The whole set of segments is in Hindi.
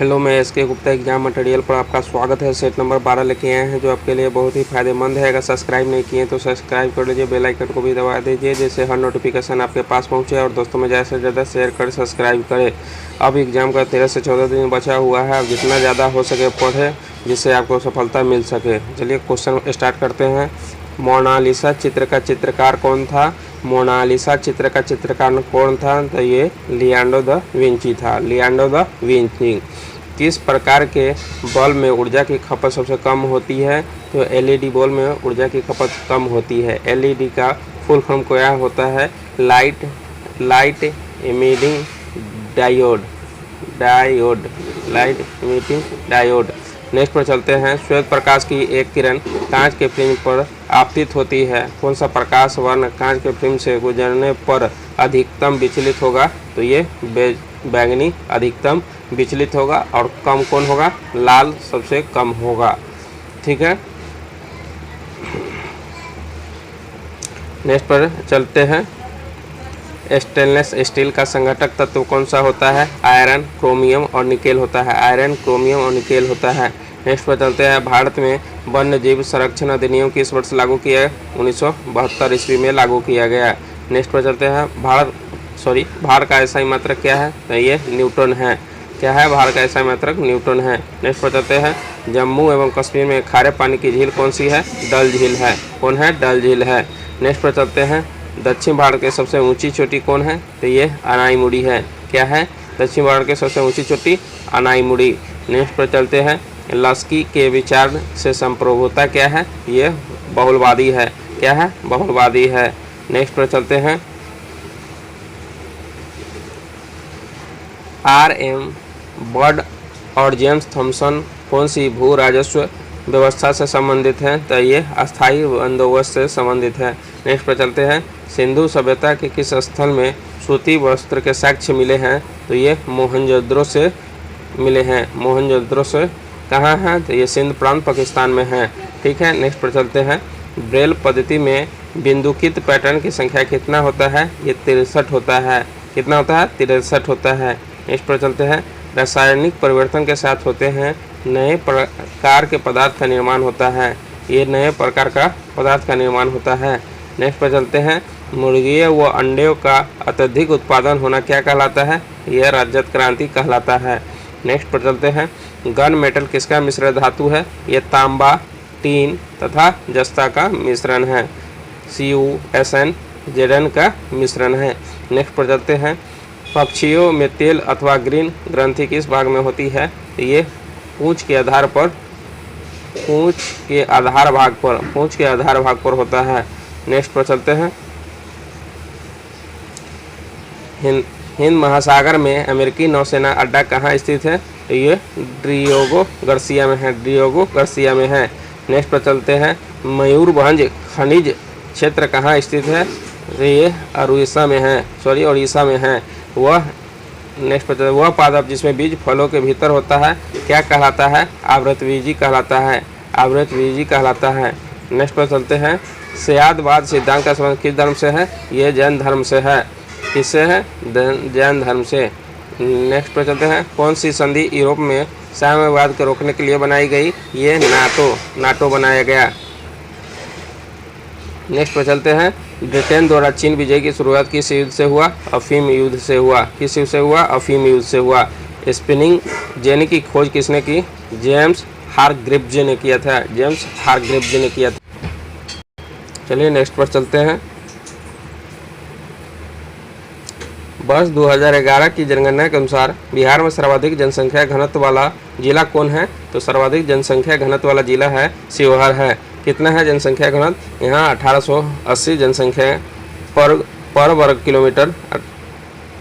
हेलो, मैं एसके गुप्ता एग्जाम मटेरियल पर आपका स्वागत है। सेट नंबर 12 लेके आए हैं जो आपके लिए बहुत ही फायदेमंद है। अगर सब्सक्राइब नहीं किए तो सब्सक्राइब कर लीजिए, बेल आइकन को भी दबा दीजिए जिससे हर नोटिफिकेशन आपके पास पहुंचे और दोस्तों में ज़्यादा से ज़्यादा शेयर कर सब्सक्राइब करें। अब एग्ज़ाम का 13 से 14 दिन बचा हुआ है। अब जितना ज़्यादा हो सके पढ़ें जिससे आपको सफलता मिल सके। चलिए क्वेश्चन स्टार्ट करते हैं। मोनालिसा चित्र का चित्रकार कौन था? मोनालिसा चित्र का चित्रकार कौन था? तो ये लियोनार्डो दा विंची था। Leonardo da Vinci. किस प्रकार के बल्ब में ऊर्जा की खपत सबसे कम होती है? तो एलईडी बल्ब में ऊर्जा की खपत कम होती है। एलईडी का फुल फॉर्म क्या होता है? Light emitting diode. Light emitting diode. Next पर चलते हैं। श्वेत प्रकाश की एक किरण कांच के फिल्म पर आपतित होती है। कौन सा प्रकाश वर्ण कांच के फिल्म से गुजरने पर अधिकतम विचलित होगा? तो ये बैंगनी अधिकतम विचलित होगा और कम कौन होगा? लाल सबसे कम होगा। ठीक है, नेक्स्ट पर चलते हैं। स्टेनलेस स्टील का संघटक तत्व कौन सा होता है? आयरन, क्रोमियम और निकेल होता है। आयरन, क्रोमियम और निकेल होता है। नेक्स्ट पर चलते हैं। भारत में वन्य जीव संरक्षण अधिनियम किस वर्ष लागू किया है? 1972 ईस्वी में लागू किया गया। नेक्स्ट पर चलते हैं। भार का ऐसा मात्रक क्या है? तो ये न्यूटन है। क्या है भार का ऐसा मात्रक? न्यूटन है। नेक्स्ट पर चलते हैं। जम्मू एवं कश्मीर में खारे पानी की झील कौन सी है? डल झील है। कौन है? डल झील है। नेक्स्ट पर चलते हैं। दक्षिण भारत की सबसे ऊंची चोटी कौन है? तो ये अनाईमुड़ी है। क्या है? दक्षिण भारत की सबसे ऊंची चोटी अनाईमुड़ी। नेक्स्ट पर चलते हैं। लस्की के विचार से संप्रभुता क्या है? ये बहुलवादी है। क्या है? बहुलवादी है। नेक्स्ट पर चलते हैं। RM बर्ड और जेम्स थॉमसन कौन सी भू राजस्व व्यवस्था से संबंधित है? तो ये अस्थायी बंदोबस्त से संबंधित है। नेक्स्ट पर चलते हैं। सिंधु सभ्यता के किस स्थल में सूती वस्त्र के साक्ष्य मिले हैं? तो ये मोहनजोदड़ो से मिले हैं। मोहनजोदड़ो से कहाँ है? तो ये सिंध प्रांत पाकिस्तान में है। ठीक है, नेक्स्ट पर चलते हैं। ब्रेल पद्धति में बिंदुकित पैटर्न की संख्या कितना होता है? ये 63 होता है। कितना होता है? 63 होता है। नेक्स्ट पर चलते हैं। रासायनिक परिवर्तन के साथ होते हैं नए प्रकार के पदार्थ का निर्माण होता है। ये नए प्रकार का पदार्थ का निर्माण होता है। नेक्स्ट पर चलते हैं। मुर्गियों व अंडों का अत्यधिक उत्पादन होना क्या कहलाता है? यह रजत क्रांति कहलाता है। नेक्स्ट पर चलते हैं। गन मेटल किसका मिश्र धातु है? ये तांबा, टीन तथा जस्ता का मिश्रण है। CuSn Zn का मिश्रण है। नेक्स्ट पर चलते हैं। पक्षियों में तेल अथवा ग्रीन ग्रंथि किस भाग में होती है? ये पूंछ के आधार भाग पर होता है। नेक्स्ट पर चलते हैं। हिंद महासागर में अमेरिकी नौसेना अड्डा कहाँ स्थित है? ये डिएगो गार्सिया में है। नेक्स्ट पर चलते हैं। मयूरभंज खनिज क्षेत्र कहाँ स्थित है? ये उड़ीसा में है। नेक्स्ट पर वह पादप जिसमें बीज फलों के भीतर होता है क्या कहलाता है? आवृतबीजी कहलाता है। नेक्स्ट पर चलते हैं। सयादवाद सिद्धांत का संबंध किस धर्म से है? ये जैन धर्म से है। किससे है? जैन धर्म से। नेक्स्ट पर चलते हैं। कौन सी संधि यूरोप में साम्यवाद को रोकने के लिए बनाई गई? ये नाटो बनाया गया। नेक्स्ट पर चलते हैं। ब्रिटेन द्वारा चीन विजय की शुरुआत किस युद्ध से हुआ? अफीम युद्ध से हुआ। किस युद्ध से हुआ? अफीम युद्ध से हुआ। स्पिनिंग जेनी की खोज किसने की? जेम्स हारग्रीव्स ने किया था। चलिए नेक्स्ट पर चलते हैं। वर्ष 2011 की जनगणना के अनुसार बिहार में सर्वाधिक जनसंख्या घनत्व वाला जिला कौन है? तो सर्वाधिक जनसंख्या घनत्व वाला जिला है शिवहर है। कितना है जनसंख्या घनत्व? यहाँ 1880 जनसंख्या पर वर्ग किलोमीटर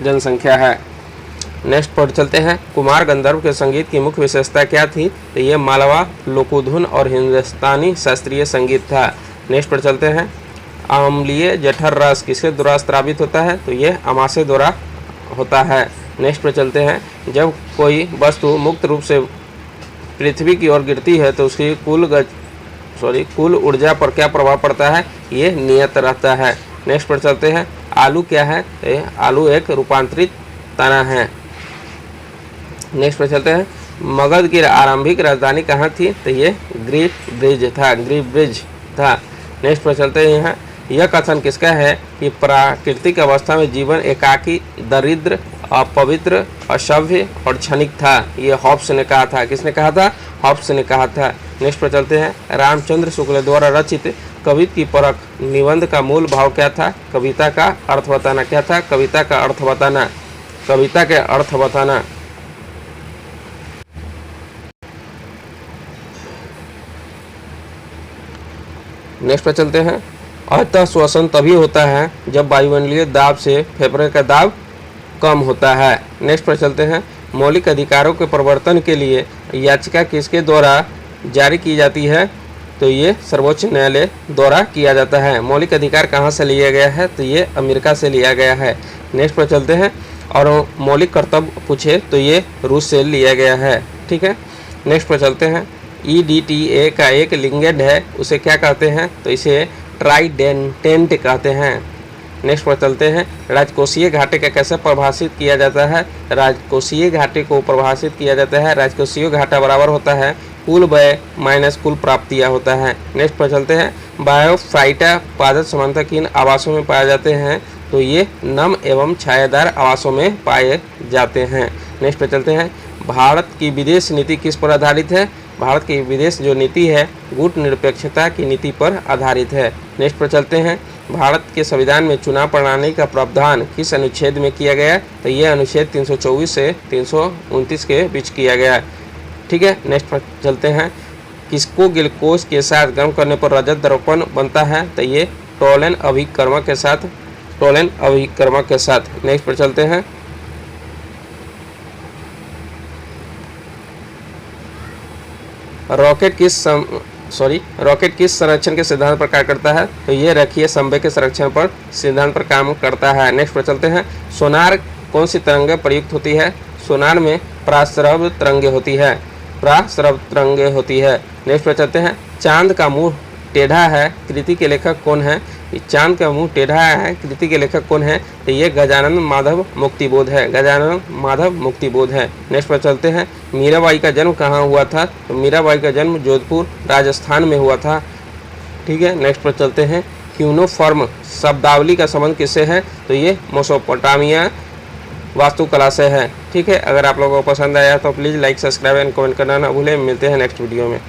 जनसंख्या है। नेक्स्ट पर चलते हैं। कुमार गंधर्व के संगीत की मुख्य विशेषता क्या थी? तो ये मालवा, लोकोधुन और हिंदुस्तानी शास्त्रीय संगीत था। नेक्स्ट पर चलते हैं। अम्लीय जठर रस किसके द्वारा स्रावित होता है? तो ये आमाशय द्वारा होता है। नेक्स्ट पर चलते हैं। जब कोई वस्तु मुक्त रूप से पृथ्वी की ओर गिरती है तो उसकी कुल ऊर्जा पर क्या प्रभाव पड़ता है? ये नियत रहता है। नेक्स्ट पर चलते हैं। आलू क्या है? आलू एक रूपांतरित तना है। नेक्स्ट पे चलते हैं, मगध की आरंभिक राजधानी कहाँ थी? तो ये ग्रीफ ब्रिज था। नेक्स्ट पे चलते हैं, यहाँ यह कथन किसका है कि प्राकृतिक अवस्था में जीवन एकाकी, दरिद्र, अपवित्र, असभ्य और क्षणिक था? ये हॉब्स ने कहा था। किसने कहा था? हॉब्स ने कहा था। नेक्स्ट पर चलते हैं, रामचंद्र शुक्ल द्वारा रचित कविता की परख निबंध का मूल भाव क्या था? कविता का अर्थ बताना। क्या था? कविता का अर्थ बताना। कविता के अर्थ बताना। नेक्स्ट पर चलते हैं, अतः श्वसन तभी होता है जब वायुमंडलीय दाब से फेफड़े का दाब कम होता है। नेक्स्ट पर चलते हैं, मौलिक अधिकारों के प्रवर्तन के लिए याचिका किसके द्वारा जारी की जाती है? तो ये सर्वोच्च न्यायालय द्वारा किया जाता है। मौलिक अधिकार कहाँ से लिया गया है? तो ये अमेरिका से लिया गया है। नेक्स्ट पर चलते हैं, और मौलिक कर्तव्य पूछे तो ये रूस से लिया गया है। ठीक है। नेक्स्ट पर चलते हैं, EDTA का एक लिंगेड है, उसे क्या कहते हैं? तो इसे ट्राइडेंटेंट कहते हैं। नेक्स्ट पर चलते हैं, राजकोषीय घाटे का कैसे परिभाषित किया जाता है? राजकोषीय घाटे को परिभाषित किया जाता है, राजकोषीय घाटा बराबर होता है कुल व्यय माइनस कुल प्राप्तियाँ होता है। नेक्स्ट पर चलते हैं, बायोफाइटा पादप समानता किन आवासों में पाए जाते हैं? तो ये नम एवं छायादार आवासों में पाए जाते हैं। नेक्स्ट पर चलते हैं, भारत की विदेश नीति किस पर आधारित है? भारत की विदेश जो नीति है गुट निरपेक्षता की नीति पर आधारित है। नेक्स्ट पर चलते हैं, भारत के संविधान में चुनाव प्रणाली का प्रावधान किस अनुच्छेद में किया गया? तो ये अनुच्छेद 324 से 329 के बीच किया गया है। ठीक है। नेक्स्ट पर चलते हैं, किसको ग्लूकोज के साथ गर्म करने पर रजत दर्पण बनता है? तो ये टोलेन अभिकर्मक के साथ। नेक्स्ट पर चलते हैं, रॉकेट किस संरक्षण के सिद्धांत पर कार्य करता है? तो ये रेखीय संवेग के संरक्षण पर सिद्धांत पर काम करता है। नेक्स्ट पर चलते हैं, सोनार कौन सी तरंगें प्रयुक्त होती है? सोनार में प्रास्रव तरंगें होती है। नेक्स्ट पर चलते हैं, चांद का मुंह टेढ़ा है, कृति के लेखक कौन है? चांद का मुंह टेढ़ा है, कृति के लेखक कौन है? तो ये गजानन माधव मुक्तिबोध है। नेक्स्ट पर चलते हैं, मीराबाई का जन्म कहाँ हुआ था? तो मीराबाई का जन्म जोधपुर राजस्थान में हुआ था। ठीक है। नेक्स्ट पर चलते हैं, क्यूनोफॉर्म शब्दावली का संबंध किससे है? तो ये मेसोपोटामिया वास्तुकला से है। ठीक है। अगर आप लोगों को पसंद आया तो please like, subscribe and comment करना ना भूलें। मिलते हैं नेक्स्ट वीडियो में।